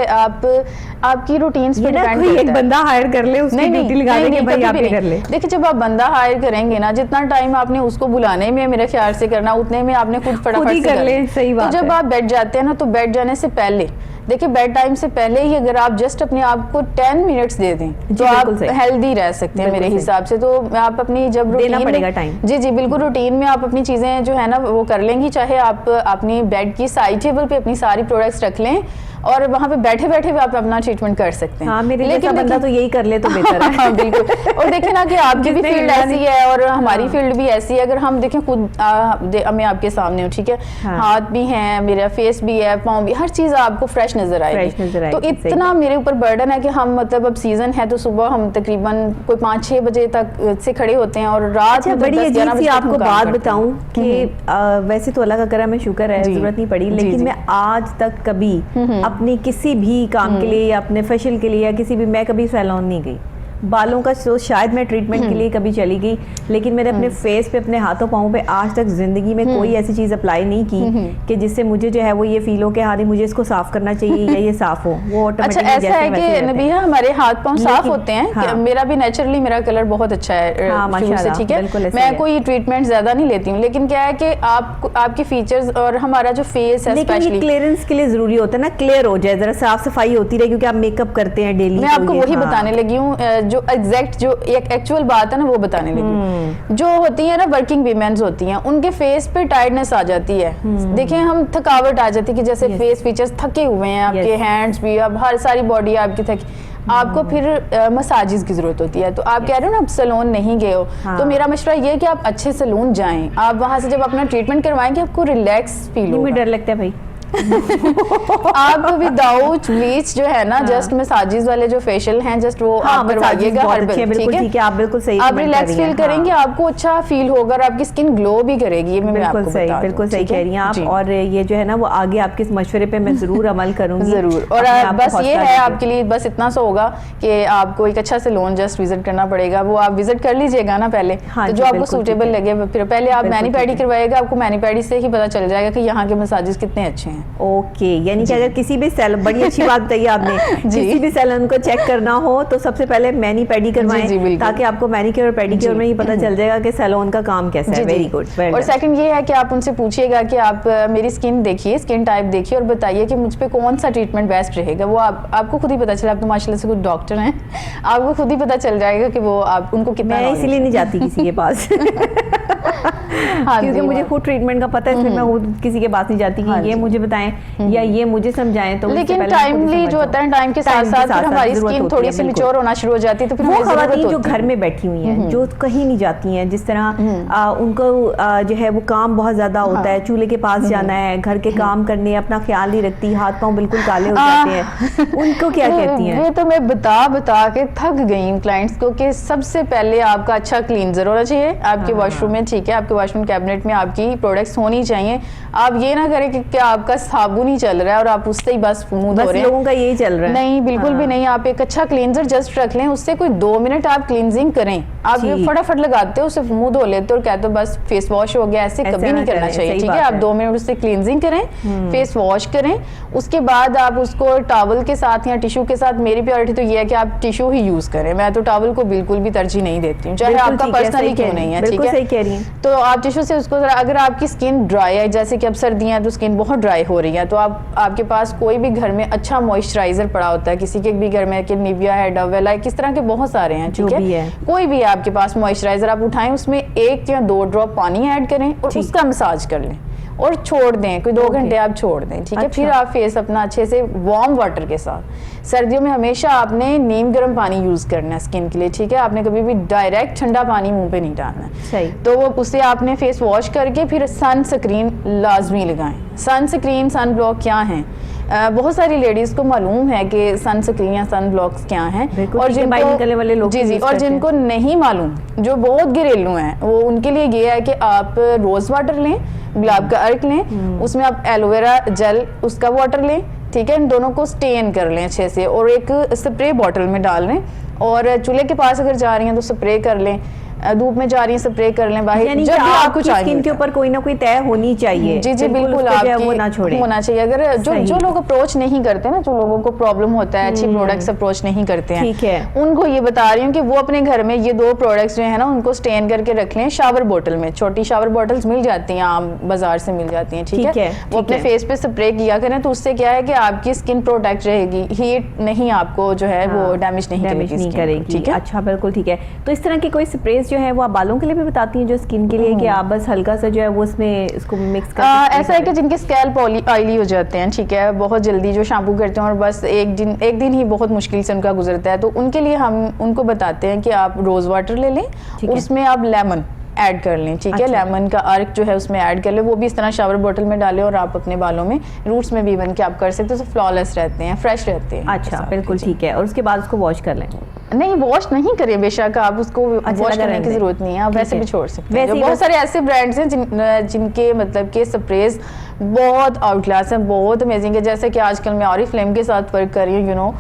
आपकी रूटीन्स पे डिपेंड करता है। एक बंदा हायर कर ले, उसकी ड्यूटी लगा देंगे, भाई आप ही कर ले। देखिए जब आप बंदा हायर करेंगे ना, जितना टाइम आपने उसको बुलाने में मेरे ख्याल से करना, उतने में आपने खुद फटाफट कर ले। सही बात है। जब आप बैठ जाते हैं ना, तो बैठ जाने से पहले देखिए बेड टाइम से पहले ही अगर आप जस्ट अपने आप को 10 मिनट्स दे दें तो आप हेल्दी रह सकते हैं मेरे हिसाब से। तो आप अपनी जब देना पड़ेगा टाइम, जी बिल्कुल, रूटीन में आप अपनी चीजें जो है ना वो कर लेंगी, चाहे आप अपनी बेड की साइड टेबल पे अपनी सारी प्रोडक्ट्स रख लें और वहाँ पे बैठे बैठे भी आप अपना ट्रीटमेंट कर सकते हैं। हाँ, मेरे जैसा बंदा तो यही कर ले तो बेहतर है। हाँ, बिल्कुल। और देखिए ना कि आपकी भी फील्ड ऐसी है और हमारी फील्ड भी ऐसी है। अगर हम देखें खुद मैं आपके सामने हूँ, ठीक है, हाथ भी हैं, मेरा फेस भी है, पाँव भी, हर चीज आपको फ्रेश नजर आएगी। तो इतना मेरे ऊपर बर्डन है कि हम मतलब अब सीजन है तो सुबह हम तकरीबन कोई 5-6 बजे तक से खड़े होते हैं और रात में बड़ी अजीब सी आपको बात बताऊं कि वैसे तो अल्लाह का करम है, शुक्र है, जरूरत नहीं पड़ी, लेकिन मैं आज तक कभी अपनी किसी भी काम के लिए या अपने फेशियल के लिए या किसी भी, मैं कभी सैलून नहीं गई। बालों का तो शायद मैं ट्रीटमेंट के लिए कभी चली गई, लेकिन मैंने अपने फेस पे, अपने हाथों पाँव पे आज तक जिंदगी में कोई ऐसी चीज अप्लाई नहीं की कि जिससे मुझे जो है वो ये फील हो कि हाँ मुझे इसको साफ करना चाहिए या ये साफ हो। वो ऑटोमेटिकली ऐसा है कि नबीहा हमारे हाथ पाँव साफ होते हैं। हाँ। मेरा भी नेचुरली मेरा कलर बहुत अच्छा है, हाँ, माशाल्लाह, ठीक है, मैं कोई ट्रीटमेंट ज्यादा नहीं लेती हूँ, लेकिन क्या है कि आपके फीचर्स और हमारा जो फेस है स्पेशली क्लियरेंस के लिए जरूरी होता है ना, क्लियर हो जाए, जरा साफ सफाई होती रहे, क्योंकि आप मेकअप करते हैं डेली। मैं आपको वही बताने लगी हूँ, जो एग्जैक्ट जो एक एक्चुअल बात है ना वो बताने लगी। जो होती है ना वर्किंग वीमेंस होती हैं, उनके फेस पे टायर्डनेस आ जाती है। देखें हम थकावट आ जाती है कि जैसे फेस फीचर्स थके हुए हैं, आपके हैंड्स भी, अब हर सारी बॉडी आपकी थकी, आपको फिर मसाजेस की जरूरत होती है। तो आप कह रहे हो ना आप सैलून नहीं गए हो, तो मेरा मशवरा ये है कि आप अच्छे सैलून जाएं, आप वहां से जब अपना ट्रीटमेंट करवाएंगे आपको रिलैक्स फील होगा। मुझे डर लगता है भाई। आप विदाउट ब्लीच जो है ना, जस्ट मसाजेस वाले जो फेशियल हैं, जस्ट वो आप करवाइएगा, ठीक है, आप बिल्कुल सही, आप रिलैक्स फील करेंगे, आपको अच्छा फील होगा और आपकी स्किन ग्लो भी करेगी। ये मैं आपको बता दूं, बिल्कुल सही कह रही हैं आप। और ये जो है ना वो आगे आपके इस मशवरे पे मैं जरूर अमल करूंगी। जरूर। और बस ये है आपके लिए, बस इतना सा होगा कि आपको एक अच्छा सैलून जस्ट विजिट करना पड़ेगा, वो आप विजिट कर लीजिएगा ना पहले, तो जो आपको सूटेबल लगे, फिर पहले आप मैनी पैडी करवाइएगा, आपको मैनी पैडी से ही पता चल जाएगा कि यहाँ के मसाजेस कितने अच्छे हैं। ओके, यानी कि अगर किसी भी सैलून, बड़ी अच्छी बात बताई आपने, किसी भी सैलून को चेक करना हो तो सबसे पहले मैनी पैडी करवाएं, ताकि आपको मैनीक्योर और पेडिक्योर में ही पता चल जाएगा कि सैलून का काम कैसा है। Very good. और सेकंड ये है कि आप उनसे पूछिएगा कि आप मेरी स्किन देखिए, स्किन टाइप देखिए और बताइए कि मुझ पे कौन सा ट्रीटमेंट बेस्ट रहेगा। वो आपको खुद ही पता चला, आप तो माशाल्लाह से कुछ डॉक्टर हैं, आपको खुद ही पता चल जाएगा कि वो आप उनको कितना। मैं इसीलिए नहीं जाती किसी के पास हाँ, क्योंकि मुझे खुद ट्रीटमेंट का पता है, फिर मैं किसी के पास नहीं जाती कि ये मुझे बताएं या ये मुझे समझाएं। तो लेकिन टाइमली जो होता है, टाइम के साथ साथ हमारी स्किन थोड़ी सी मैच्योर होना शुरू हो जाती है, तो फिर वो खवातीन जो घर में बैठी हुई हैं, जो कहीं नहीं जाती हैं, जिस तरह उनको जो है वो काम बहुत ज्यादा होता है, चूल्हे के पास जाना है, घर के काम करने, अपना ख्याल नहीं रखती, हाथ पाँव बिल्कुल काले हो जाते हैं, उनको क्या कहती हैं? ये तो मैं बता के थक गई हूँ क्लाइंट्स को कि सबसे पहले आपका अच्छा क्लींजर होना चाहिए आपके वॉशरूम में, ठीक है, आपके वॉशरूम कैबिनेट में आपकी प्रोडक्ट्स होनी चाहिए। आप ये ना करें कि आपका साबुन ही चल रहा है और आप उससे ही बस मुंह धो रहे हैं। लोगों का यही चल रहा है। नहीं, बिल्कुल भी नहीं। आप एक अच्छा क्लींजर जस्ट रख लें, उससे कोई 2 मिनट आप क्लींजिंग करें। आप फटाफट लगाते हो, उससे मुंह धो लेते हो और कहते हो बस फेस वॉश हो गया, ऐसे कभी नहीं करना चाहिए, ठीक है। आप 2 मिनट उससे क्लींजिंग करें, फेस वॉश करें, उसके बाद आप उसको टॉवल के साथ या टिश्यू के साथ, मेरी प्रायोरिटी तो ये है कि आप टिश्यू ही यूज करें। मैं तो टॉवल को बिल्कुल भी तरजीह नहीं देती हूँ, चाहे आपका पर्सनली क्यों नहीं है, ठीक है। तो आप टिश्यू से उसको, अगर आपकी स्किन ड्राई है, जैसे कि अब सर्दियां हैं तो स्किन बहुत ड्राई हो रही है, तो आपके पास कोई भी घर में अच्छा मॉइस्चराइजर पड़ा होता है, किसी के भी घर में कि निविया है, डवेला है, किस तरह के बहुत सारे हैं, ठीक है, कोई भी आपके पास मॉइस्चराइजर आप उठाएं, उसमें 1 या 2 ड्रॉप पानी ऐड करें और उसका मसाज कर लें और छोड़ दें, कोई 2 घंटे आप छोड़ दें, ठीक है। फिर आप फेस अपना अच्छे से वार्म वाटर के साथ, सर्दियों में हमेशा आपने नीम गर्म पानी यूज करना है स्किन के लिए, ठीक है। आपने कभी भी डायरेक्ट ठंडा पानी मुंह पे नहीं डालना है, सही। तो वो उससे आपने फेस वॉश करके फिर सनस्क्रीन लाजमी लगाएं। सनस्क्रीन, सन ब्लॉक क्या है, बहुत सारी लेडीज को मालूम है कि सनस्क्रीन या सन ब्लॉक्स क्या हैं, और जिनको नहीं मालूम, जो बहुत घरेलू हैं, वो उनके लिए ये है कि आप रोज वाटर लें, गुलाब का अर्क लें, उसमें आप एलोवेरा जेल उसका वाटर लें, ठीक है, इन दोनों को स्टेन कर लें अच्छे से और एक स्प्रे बॉटल में डाल लें, और चूल्हे के पास अगर जा रही हैं तो स्प्रे कर लें, धूप में जा रही हैं स्प्रे कर लें बाहर, यानी जब भी आपको चाहिए। स्किन के ऊपर कोई ना कोई तय होनी चाहिए। जी जी बिल्कुल, आपकी वो ना छोड़े, होना चाहिए। अगर जो लोग अप्रोच नहीं करते ना, जो लोगों को प्रॉब्लम होता है, अच्छी प्रोडक्ट्स अप्रोच नहीं करते हैं, ठीक है, उनको ये बता रही हूँ कि वो अपने घर में ये 2 प्रोडक्ट्स जो है ना उनको स्टेन करके रख लें शावर बोतल में। छोटी शावर बोतल्स मिल जाती हैं, आम बाजार से मिल जाती हैं, ठीक है। वो अपने फेस पे स्प्रे किया करें, तो उससे क्या है कि आपकी स्किन प्रोटेक्ट रहेगी, हीट नहीं आपको जो है वो डैमेज नहीं करेगी, ठीक है। अच्छा, बिल्कुल ठीक है। तो इस तरह की कोई स्प्रेस जो है वो आप बालों के लिए भी बताती हैं, जो स्किन के लिए, कि आप बस हल्का सा जो है वो उसमें इसको मिक्स कर ऐसा है कि जिनके स्कैल्प ऑयली हो जाते हैं, ठीक है, बहुत जल्दी जो शैम्पू करते हैं और बस एक दिन ही बहुत मुश्किल से उनका गुजरता है, तो उनके लिए हम उनको बताते हैं कि आप रोज वाटर ले लें, उसमें आप लेमन ऐड कर लें, ठीक है। लेमन का अर्क जो है उसमें ऐड कर लें, वो भी इस तरह शावर बोतल में डालें और आप अपने बालों में रूट्स में भी बन के आप कर सकते हो, तो फ्लॉलेस रहते हैं, फ्रेश रहते हैं। अच्छा, बिल्कुल ठीक है। और उसके बाद उसको वॉश कर लें? नहीं, वॉश नहीं करें बेशक, आप उसको वॉश करने की जरूरत नहीं है, आप वैसे भी छोड़ सकते हैं। बहुत सारे ऐसे ब्रांड्स हैं जिनके मतलब के स्प्रेज बहुत आउट क्लास है, बहुत अमेजिंग है। जैसे कि आजकल मैं ऑरिफ्लेम के साथ वर्क कर रही हूँ,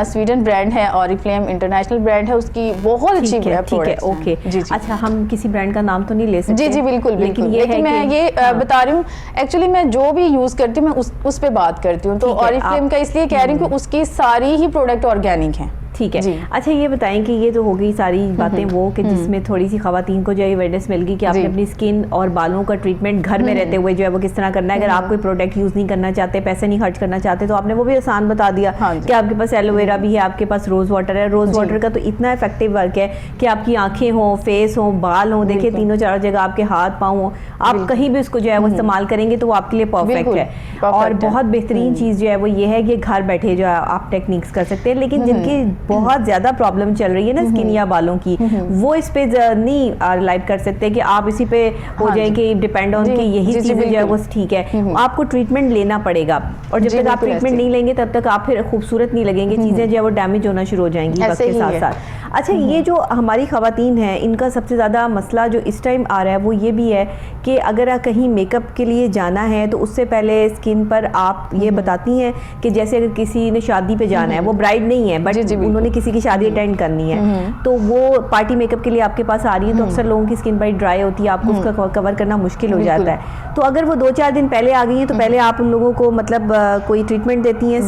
स्वीडन ब्रांड है ऑरिफ्लेम, इंटरनेशनल ब्रांड है, उसकी बहुत अच्छी प्रोडक्ट्स हैं। ओके जी। अच्छा, हम किसी ब्रांड का नाम तो नहीं ले सकते? जी जी बिल्कुल, लेकिन मैं ये बता रही हूँ, एक्चुअली मैं जो भी यूज करती हूँ मैं उस पे बात करती हूँ, तो ऑरिफ्लेम का इसलिए कह रही हूँ कि उसकी सारी ही प्रोडक्ट ऑर्गेनिक है। ठीक है। अच्छा, ये बताएं कि ये तो हो गई सारी बातें वो कि जिसमें थोड़ी सी खवातीन को जो है अवेयरनेस मिल गई कि आपने अपनी स्किन और बालों का ट्रीटमेंट घर में रहते हुए जो है वो किस तरह करना है। अगर आप कोई प्रोडक्ट यूज नहीं करना चाहते, पैसे नहीं खर्च करना चाहते, तो आपने वो भी आसान बता दिया कि आपके पास एलोवेरा भी है, आपके पास रोज वाटर है। रोज वाटर का तो इतना इफेक्टिव वर्क है कि आपकी आंखें हो, फेस हो, बाल हो, देखिए तीनों चारों जगह आपके हाथ पाँव हो, आप कहीं भी उसको जो है वो इस्तेमाल करेंगे तो वो आपके लिए परफेक्ट है। और बहुत बेहतरीन चीज जो है वो ये है कि घर बैठे जो है आप टेक्निक्स कर सकते हैं। लेकिन जिनकी बहुत ज्यादा प्रॉब्लम चल रही है ना स्किन या बालों की, वो इस पे नहीं रिलाइव कर सकते कि आप इसी पे हो जाए कि डिपेंड ऑन कि यही चीजें जो है वो ठीक है। आपको ट्रीटमेंट लेना पड़ेगा, और जब तक आप ट्रीटमेंट नहीं लेंगे तब तक आप फिर खूबसूरत नहीं लगेंगे, चीजें जो है वो डैमेज होना शुरू हो जाएंगी वक्त के साथ साथ। अच्छा, ये जो हमारी खवातीन है, इनका सबसे ज्यादा मसला जो इस टाइम आ रहा है वो ये भी है कि अगर कहीं मेकअप के लिए जाना है तो उससे पहले स्किन पर आप ये बताती हैं कि जैसे अगर किसी ने शादी पे जाना है, वो ब्राइड नहीं है बट उन्होंने किसी की शादी अटेंड करनी है, तो वो पार्टी मेकअप के लिए आपके पास आ रही है, तो अक्सर लोगों की स्किन बड़ी ड्राई होती है, आपको उसका कवर करना मुश्किल हो जाता है। तो अगर वो 2-4 दिन पहले आ गई हैं तो पहले आप उन लोगों को मतलब कोई ट्रीटमेंट देती हैं?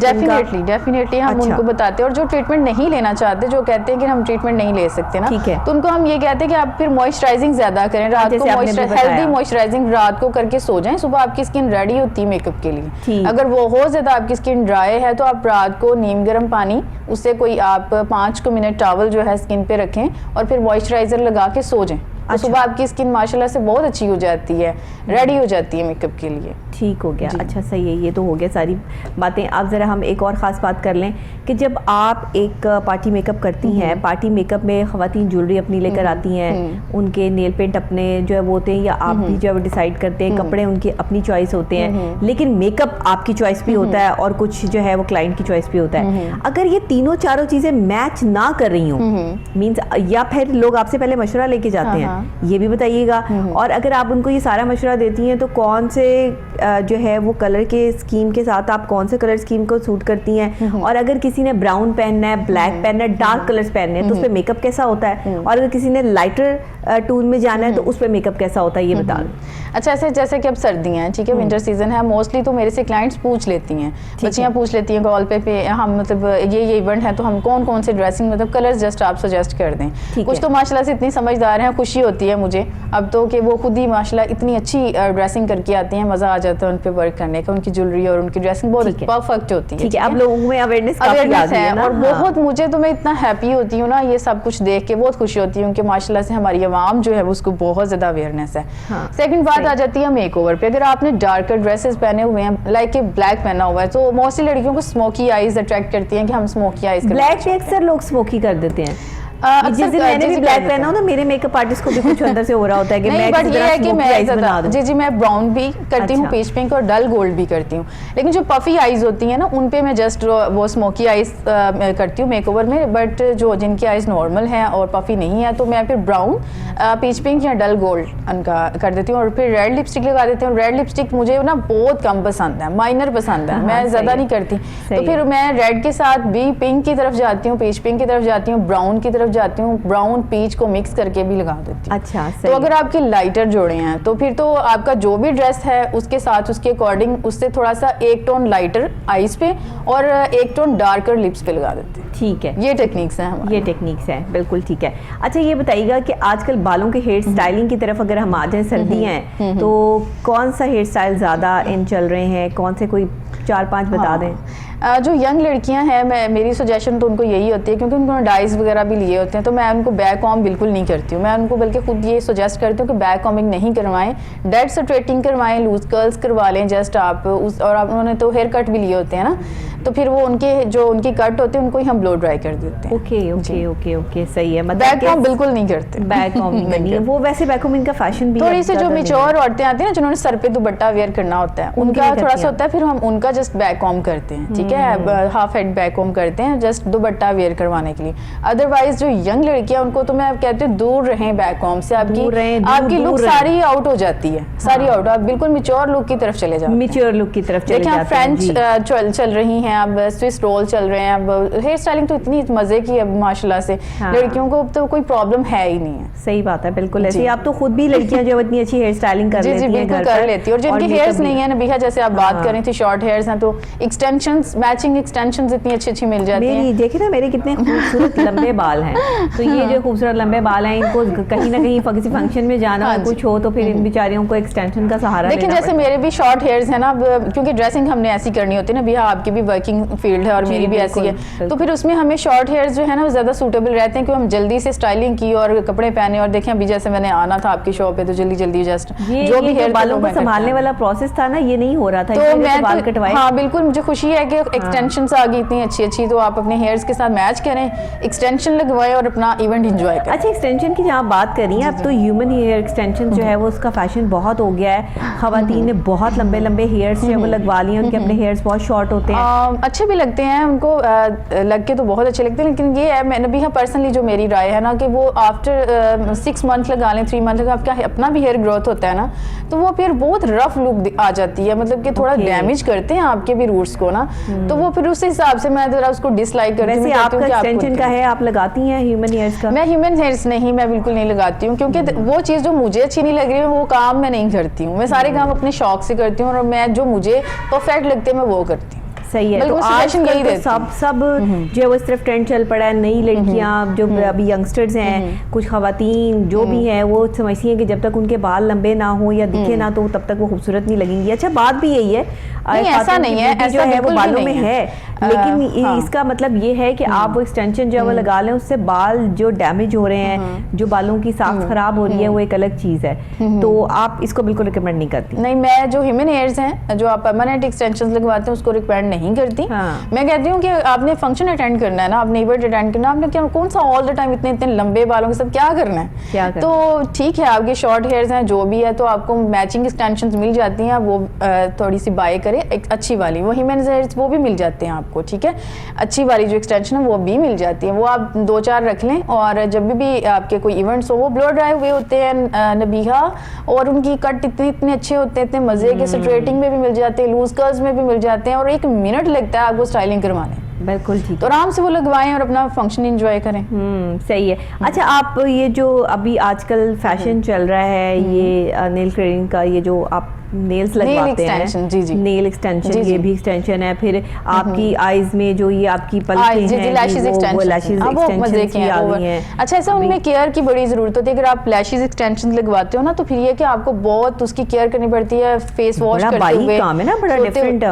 डेफिनेटली हम उनको बताते हैं। और जो ट्रीटमेंट नहीं लेना चाहते, जो कहते हैं कि हम ट्रीटमेंट नहीं ले सकते ना, तो उनको हम ये कहते हैं कि आप फिर मॉइस्चराइजिंग ज्यादा करें, रात को हेल्दी मॉइस्चराइजिंग रात को करके सो जाएं, सुबह आपकी स्किन रेडी होती है मेकअप के लिए। अगर वो हो ज्यादा आपकी स्किन ड्राई है तो आप रात को नीम गर्म पानी, उससे कोई आप 5 मिनट टॉवल जो है स्किन पे रखें और फिर मॉइस्चराइजर लगा के सो जाएं। तो सुबह आपकी स्किन माशाल्लाह से बहुत अच्छी हो जाती है, रेडी हो जाती है मेकअप के लिए। ठीक हो गया। अच्छा, सही है, ये तो हो गया सारी बातें। अब ज़रा हम एक और ख़ास बात कर लें कि जब आप एक पार्टी मेकअप करती हैं, पार्टी मेकअप में ख़वातीन ज्वेलरी अपनी लेकर आती हैं, उनके नेल पेंट अपने जो है वो होते हैं, या आप भी जो है वो डिसाइड करते हैं, कपड़े उनकी अपनी चॉइस होते हैं, लेकिन मेकअप आपकी चॉइस भी होता है और कुछ जो है वो क्लाइंट की चॉइस भी होता है। अगर ये तीनों चारों चीज़ें मैच ना कर रही हों, मीन्स या फिर लोग आपसे पहले मशवरा लेके जाते हैं, ये भी बताइएगा। और अगर आप उनको ये सारा मशवरा देती हैं तो कौन से जो है वो कलर के स्कीम के साथ आप कौन से कलर स्कीम को सूट करती हैं, और अगर किसी ने ब्राउन पहनना है, ब्लैक पहनना है, डार्क कलर्स पहनने हैं तो उस पर मेकअप कैसा होता है, और अगर किसी ने लाइटर टून में जाना है तो उस पर मेकअप कैसा होता है, ये बता दें। अच्छा, ऐसे जैसे कि अब सर्दियाँ हैं, ठीक है, विंटर सीजन है, मोस्टली तो मेरे से क्लाइंट्स पूछ लेती हैं, बच्चियाँ पूछ लेती हैं कॉल पे हम मतलब ये इवेंट है तो हम कौन कौन से ड्रेसिंग मतलब कलर्स जस्ट आप सजेस्ट कर दें। कुछ तो माशाल्लाह से इतनी समझदार हैं, खुशी होती है मुझे अब तो कि वो खुद ही माशाल्लाह इतनी अच्छी ड्रेसिंग करके आती हैं, मज़ा आ जाता है उन पे वर्क करने का। उनकी ज्वेलरी और उनकी ड्रेसिंग बहुत परफेक्ट होती है। ठीक है, अब लोगों में अवेयरनेस है और बहुत मुझे तो मैं इतना हैप्पी होती हूँ ना ये सब कुछ देख के, बहुत खुशी होती हूँ कि माशाल्लाह से हमारी आवाम जो है उसको बहुत ज़्यादा अवेयरनेस है। सेकंड बात आ जाती है मेकओवर पे। अगर आपने डार्कर ड्रेसेस पहने हुए हैं, लाइक ब्लैक पहना हुआ है, तो मोस्टली लड़कियों को स्मोकी आईज अट्रैक्ट करती हैं कि हम स्मोकी आईज। ब्लैक पे अक्सर लोग स्मोकी कर देते हैं। जिस दिन मैंने भी ब्लैक पहना हो ना, मेरे मेकअप आर्टिस्ट को भी कुछ अंदर से हो रहा होता है कि मैं बट ये है कि मैं जी मैं ब्राउन भी करती हूँ, पीच पिंक और डल गोल्ड भी करती हूँ, लेकिन जो पफी आईज होती हैं ना उन पे मैं जस्ट वो स्मोकी आईज करती हूँ मेकओवर में। बट जो जिनकी आईज नॉर्मल है और पफी नहीं है तो मैं फिर ब्राउन, पीच पिंक या डल गोल्ड उनका कर देती हूँ, और फिर रेड लिपस्टिक लगा देती हूँ। रेड लिपस्टिक मुझे ना बहुत कम पसंद है, माइनर पसंद है, मैं ज़्यादा नहीं करती। तो फिर मैं रेड के साथ भी पिंक की तरफ जाती हूँ, पीच पिंक की तरफ जाती हूँ, ब्राउन की तरफ जाती हूँ ब्राउन पीच को मिक्स करके भी लगा देती हूँ। अच्छा, तो अगर आपके लाइटर जोड़े हैं तो फिर तो आपका जो भी ड्रेस है उसके साथ उसके अकॉर्डिंग उससे थोड़ा सा एक टोन लाइटर आईज पे और एक टोन डार्कर लिप्स पे लगा देते हैं। ठीक है, ये टेक्निक्स हैं हमारे। ये टेक्निक्स हैं, बिल्कुल ठीक है। अच्छा ये बताइएगा कि आजकल बालों के हेयर स्टाइलिंग की तरफ अगर हम आ जाए, सर्दियाँ हैं तो कौन सा हेयर स्टाइल ज़्यादा इन चल रहे हैं, कौन से कोई 4-5 बता दें? जो यंग लड़कियां हैं मेरी सजेशन तो उनको यही होती है, क्योंकि उन्होंने डाइज वगैरह भी लिए होते हैं, तो मैं उनको बैक कॉम बिल्कुल नहीं करती हूँ। मैं उनको बल्कि खुद ये सजेस्ट करती हूँ कि बैक कॉमिंग नहीं करवाएं, डेड स्ट्रेटिंग करवाएं, लूज कर्ल्स करवा लें जस्ट आप उस, और आप उन्होंने तो हेयर कट भी लिए होते हैं ना, तो फिर वो उनकी कट होती है उनको ही हम ब्लो ड्राई कर देते हैं। ओके ओके ओके ओके, सही है। मतलब बैक कॉम बिल्कुल नहीं करते। बैक कॉमिंग नहीं है वो, वैसे बैक कॉमिंग का फैशन भी थोड़ी सी जो मेच्योर औरतें आती हैं ना, जिन्होंने सर पे दुपट्टा वेयर करना होता है, उनका थोड़ा सा होता है, फिर हम उनका जस्ट बैक कॉम करते हैं, ठीक है, हाफ हेड बैक कॉम करते हैं जस्ट दुपट्टा वेयर करवाने के लिए। अदरवाइज जो यंग लड़कियां उनको तो मैं कहती हूँ दूर रहें बैक कॉम से, आपकी लुक सारी आउट हो जाती है, सारी आउट, आप बिल्कुल मेच्योर लुक की तरफ चले जाते हैं, मेच्योर लुक की तरफ चले जाते हैं। फ्रेंच चल रही हैं, अब स्विस रोल चल रहे हैं, अब हेयर स्टाइलिंग तो इतनी मजे की अब माशाल्लाह से लड़कियों को तो कोई प्रॉब्लम है ही नहीं है। सही बात है, बिल्कुल ऐसे। आप तो खुद भी लड़कियां जो इतनी अच्छी हेयर स्टाइलिंग कर लेती हैं, बिल्कुल कर लेती है। और जिनकी हेयर्स नहीं है नबीहा, जैसे आप बात कर रही थी शॉर्ट हेयर्स हैं, तो एक्सटेंशंस, मैचिंग एक्सटेंशंस इतनी अच्छी मिल जाती हैं। देखिए ना मेरे कितने खूबसूरत लंबे बाल हैं, तो ये जो खूबसूरत लंबे बाल हैं इनको कहीं ना कहीं किसी फंक्शन में जाना हो, कुछ हो, तो फिर इन बेचारियों को एक्सटेंशन का सहारा लेकिन जैसे मेरे भी शॉर्ट हेयर्स है ना, क्योंकि ड्रेसिंग हमने ऐसी करनी होती है ना भैया, आपकी भी वर्किंग फील्ड है और मेरी भी ऐसी है, तो फिर उसमें हमें शॉर्ट हेयर्स जो है ना ज्यादा सूटेबल रहते हैं, क्योंकि हम जल्दी से स्टाइलिंग की और कपड़े पहने। और देखें अभी जैसे मैंने आना था आपकी शॉप पे, तो जल्दी जस्ट जो भी हेयर बालों को संभालने वाला प्रोसेस था ना, ये नहीं हो रहा था, तो मैं बाल कटवाए। हाँ बिल्कुल, मुझे खुशी है कि एक्सटेंशंस आ गई इतनी अच्छी, तो आप अपने हेयर्स के साथ मैच करें, एक्सटेंशन लगवाएं और अपना इवेंट एंजॉय करें। अच्छा, एक्सटेंशन की जहाँ बात करी है, अब तो ह्यूमन हेयर एक्सटेंशन जो है वो उसका फैशन बहुत हो गया है। खवातीन ने बहुत लंबे हेयर्स जो है वो लगवा लिए, उनके अपने हेयर्स बहुत शॉर्ट होते हैं, अच्छे भी लगते हैं उनको, लग के तो बहुत अच्छे लगते हैं। लेकिन ये है, मैंने भी पर्सनली जो मेरी राय है ना, कि वो आफ्टर 6 मंथ लगा लें, 3 मंथ लगा, आपका अपना भी हेयर ग्रोथ होता है ना, तो वो फिर बहुत रफ लुक आ जाती है, मतलब कि थोड़ा डैमेज करते हैं आपके भी रूट्स को ना, तो वो फिर उस हिसाब से मैं जरा उसको डिसलाइक करती हूँ। आपका एक्सटेंशन का है, आप लगाती हैं ह्यूमन हेयर्स का? मैं ह्यूमन हेयर्स नहीं, मैं बिल्कुल नहीं लगाती हूँ, क्योंकि वो चीज़ जो मुझे अच्छी नहीं लग रही है वो काम मैं नहीं करती हूँ। मैं सारे काम अपने शौक से करती हूँ, और मैं जो मुझे परफेक्ट लगते हैं मैं वो करती हूँ। सही है। तो आजकल तो सब जो वो इस तरफ ट्रेंड चल पड़ा है, नई लड़कियां जो अभी यंगस्टर्स हैं, कुछ खवातीन जो भी हैं, वो समझती हैं कि जब तक उनके बाल लंबे ना हो या दिखे ना, तो तब तक वो खूबसूरत नहीं लगेंगी। अच्छा, बात भी यही है, ऐसा नहीं है, ऐसा है वो बालों में है, लेकिन इसका मतलब ये है कि आप वो एक्सटेंशन जो है वो लगा लें, उससे बाल जो डैमेज हो रहे हैं, जो बालों की साख्त खराब हो रही है, वो एक अलग चीज है, तो आप इसको बिल्कुल रिकमेंड नहीं करती? नहीं, मैं जो ह्यूमन हेयर्स हैं, जो आप परमानेंट एक्सटेंशन लगवाते हैं, उसको रिकमेंड नहीं करती। मैं कहती हूँ कि आपने फंक्शन अटेंड करना है ना, आपने इवेंट अटेंड करना है, आपने क्या कौन सा ऑल द टाइम इतने लंबे बालों के साथ क्या करना है? तो ठीक है, आपके शॉर्ट हेयर्स हैं जो भी है, तो आपको मैचिंग एक्सटेंशंस मिल जाती हैं, वो थोड़ी सी बाय करें, एक अच्छी वाली, वो ह्यूमन हेयर्स वो भी मिल जाते हैं आपको, ठीक है, अच्छी वाली जो एक्सटेंशन है वो भी मिल जाती है, वो आप 2-4 रख लें, और जब भी आपके कोई इवेंट्स हो, वो ब्लो ड्राई हुए होते हैं नबीहा, और उनकी कट इतने अच्छे होते हैं, इतने मजे के, स्ट्रेटिंग में भी मिल जाते हैं, लूज कर्ल्स में भी मिल जाते हैं, और 1 मिनट लगता है आपको स्टाइलिंग करवाने। बिल्कुल ठीक, तो आराम से वो लगवाएं और अपना फंक्शन एंजॉय करें। सही है। अच्छा, आप ये जो अभी आजकल फैशन चल रहा है, ये नेल कटिंग का, ये जो आप नेल्स लगवाते हैं, नेल एक्सटेंशन, ये भी एक्सटेंशन है। फिर आपकी आईज में जो ये आपकी पलकें हैं, लैशेस एक्सटेंशन आ गई हैं। अच्छा, ऐसा उनमें केयर की बड़ी जरूरत होती है। अगर आप लैशेस एक्सटेंशन लगवाते हो ना, तो फिर ये कि आपको बहुत उसकी केयर करनी पड़ती है, फेस वॉश करते हुए। काम है ना, बड़ा डिफरेंट।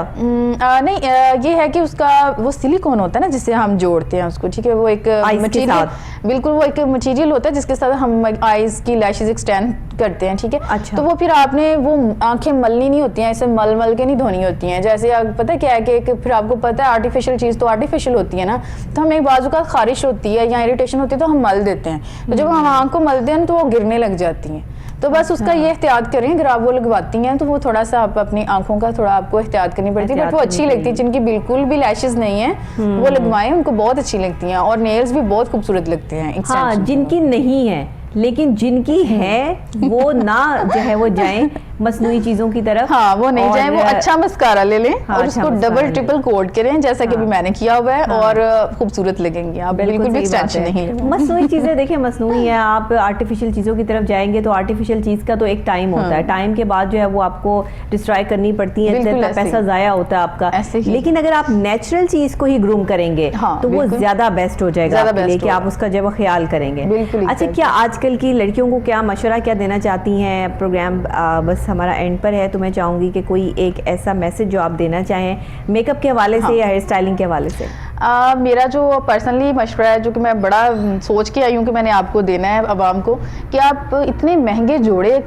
नहीं, ये है कि उसका वो सिलिकॉन होता है ना, जिससे हम जोड़ते हैं उसको, ठीक है, वो एक मटेरियल, बिल्कुल वो एक मटेरियल होता है जिसके साथ हम आईज की लैशेस एक्सटेंड करते हैं, ठीक है। अच्छा। तो वो फिर आपने वो आंखें मलनी नहीं होती हैं, ऐसे मल के नहीं धोनी होती हैं। जैसे आप पता है क्या है कि फिर आपको पता है आर्टिफिशियल चीज़ तो आर्टिफिशियल होती है ना, तो हमें बाजू का खारिश होती है या इरिटेशन होती है तो हम मल देते हैं, तो जब हम आंख को मलते हैं तो वो गिरने लग जाती हैं। तो बस उसका ये एहतियात करें, अगर आप वो लगवाती हैं तो वो थोड़ा सा आप अपनी आंखों का थोड़ा आपको एहतियात करनी पड़ती है, बट वो अच्छी लगती है। जिनकी बिल्कुल भी लैशेस नहीं है वो लगवाएं, उनको बहुत अच्छी लगती हैं, और नेल्स भी बहुत खूबसूरत लगते हैं। हाँ, जिनकी नहीं है लेकिन जिनकी है वो ना जो है वो जाएं, मसनूई चीजों की तरफ। हाँ, वो नहीं जाए, वो अच्छा मस्कारा ले लें और उसको डबल ट्रिपल कोट करें जैसा कि अभी मैंने किया हुआ है, और खूबसूरत लगेंगे आप, बिल्कुल भी एक्सटेंशन नहीं लेंगे। मसनूई चीजें देखिए मसनूई है, आप आर्टिफिशियल चीजों की तरफ जाएंगे तो आर्टिफिशियल चीज का तो एक टाइम होता है, टाइम के बाद जो है वो आपको डिस्ट्रॉय करनी पड़ती है, पैसा जाया होता है आपका। लेकिन अगर आप नेचुरल चीज को ही ग्रूम करेंगे तो वो ज्यादा बेस्ट हो जाएगा कि आप उसका जब ख्याल करेंगे। अच्छा, क्या आजकल की लड़कियों को क्या मशवरा क्या देना चाहती हैं? प्रोग्राम बस हमारा एंड पर है, तो मैं चाहूंगी कि कोई एक ऐसा मैसेज जो आप देना चाहें मेकअप के हवाले से या हेयर स्टाइलिंग के हवाले से। मेरा जो पर्सनली मशवरा है, जो कि मैं बड़ा सोच के आई हूँ कि मैंने आपको देना है आवाम को, कि आप इतने महंगे जोड़े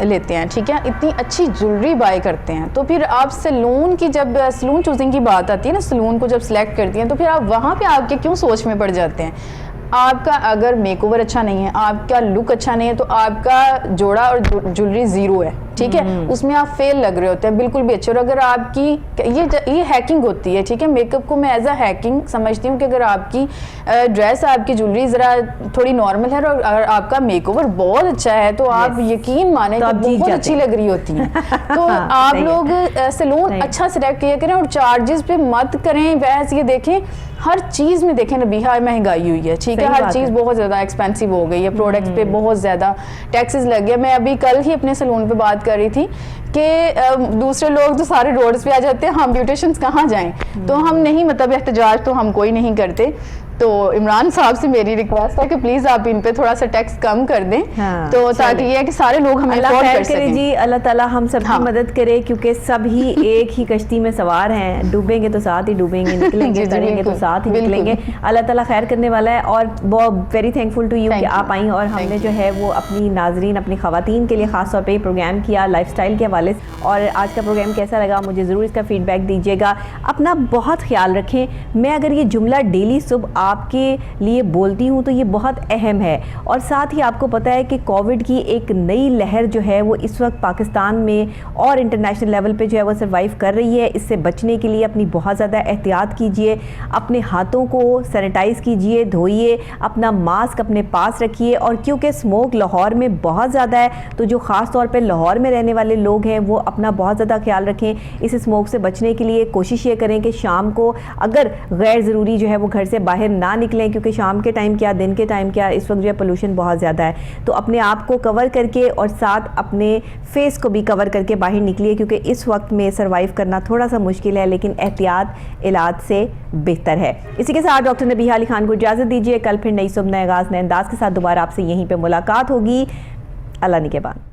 लेते हैं, ठीक है, इतनी अच्छी ज्वेलरी बाय करते हैं, तो फिर आप सैलून की, जब सैलून चूजिंग की बात आती है ना, सैलून को जब सिलेक्ट करती हैं, तो फिर आप वहाँ पे आपके क्यों सोच में पड़ जाते हैं? आपका अगर मेकओवर अच्छा नहीं है, आपका लुक अच्छा नहीं है, तो आपका जोड़ा और ज्वेलरी जीरो है, ठीक है, उसमें आप फेल लग रहे होते हैं, बिल्कुल भी अच्छे। और अगर आपकी ये हैकिंग होती है, ठीक है, मेकअप को मैं एज अ हैकिंग समझती हूँ कि अगर आपकी ड्रेस, आपकी ज्वेलरी जरा थोड़ी नॉर्मल है और अगर आपका मेकओवर बहुत अच्छा है, तो आप यकीन माने तो बहुत अच्छी लग रही होती है। तो आप लोग सैलून अच्छा सिलेक्ट किया करें और चार्जेस पे मत करें बहस। ये देखें, हर चीज में देखें नबीहा महंगाई हुई है, ठीक है, हर चीज बहुत ज्यादा एक्सपेंसिव हो गई है, प्रोडक्ट्स पे बहुत ज्यादा टैक्सेस लग गए। मैं अभी कल ही अपने सैलून पे बात कर रही थी कि दूसरे लोग तो सारे रोड्स पे आ जाते हैं, हम ब्यूटिशियंस कहाँ जाएं? तो हम नहीं, मतलब एहतजाज तो हम कोई नहीं करते। तो इमरान साहब से मेरी रिक्वेस्ट है कि प्लीज आप इन पे थोड़ा सा टैक्स कम कर दें, तो ताकि ये है कि सारे लोग हमें अफोर्ड कर सकें। जी, अल्लाह ताला हम सबकी मदद करे, क्योंकि सब ही एक ही कश्ती में सवार हैं, डूबेंगे तो साथ ही डूबेंगे, निकलेंगे तरेंगे तो साथ ही निकलेंगे। अल्लाह ताला खैर करने वाला है। और बहुत वेरी थैंकफुल टू यू कि आप आई और हमने जो है वो अपनी नाजरीन, अपनी खवातीन के लिए खास तौर पे प्रोग्राम किया लाइफस्टाइल के हवाले से। और आज का प्रोग्राम कैसा लगा मुझे ज़रूर इसका फीडबैक दीजिएगा। अपना बहुत ख्याल रखें। मैं अगर ये जुमला डेली सुबह आपके लिए बोलती हूँ तो ये बहुत अहम है। और साथ ही आपको पता है कि कोविड की एक नई लहर जो है वो इस वक्त पाकिस्तान में और इंटरनेशनल लेवल पे जो है वो सर्वाइव कर रही है। इससे बचने के लिए अपनी बहुत ज़्यादा एहतियात कीजिए, अपने हाथों को सैनिटाइज़ कीजिए, धोइए, अपना मास्क अपने पास रखिए। और क्योंकि स्मोक लाहौर में बहुत ज़्यादा है तो जो ख़ास तौर पे लाहौर में रहने वाले लोग हैं वो अपना बहुत ज़्यादा ख्याल रखें। इस स्मोक से बचने के लिए कोशिश ये करें कि शाम को अगर गैर ज़रूरी जो है वो घर से बाहर ना निकलें, क्योंकि शाम के टाइम क्या दिन के टाइम क्या इस वक्त जो है पोल्यूशन बहुत ज़्यादा है। तो अपने आप को कवर करके और साथ अपने फेस को भी कवर करके बाहर निकलिए, क्योंकि इस वक्त में सर्वाइव करना थोड़ा सा मुश्किल है, लेकिन एहतियात इलाज से बेहतर है। इसी के साथ डॉक्टर नबीहा अली खान को इजाज़त दीजिए। कल फिर नई सुबह नए आगाज़ नए अंदाज के साथ दोबारा आपसे यहीं पर मुलाकात होगी। अल्लाह निगहबान।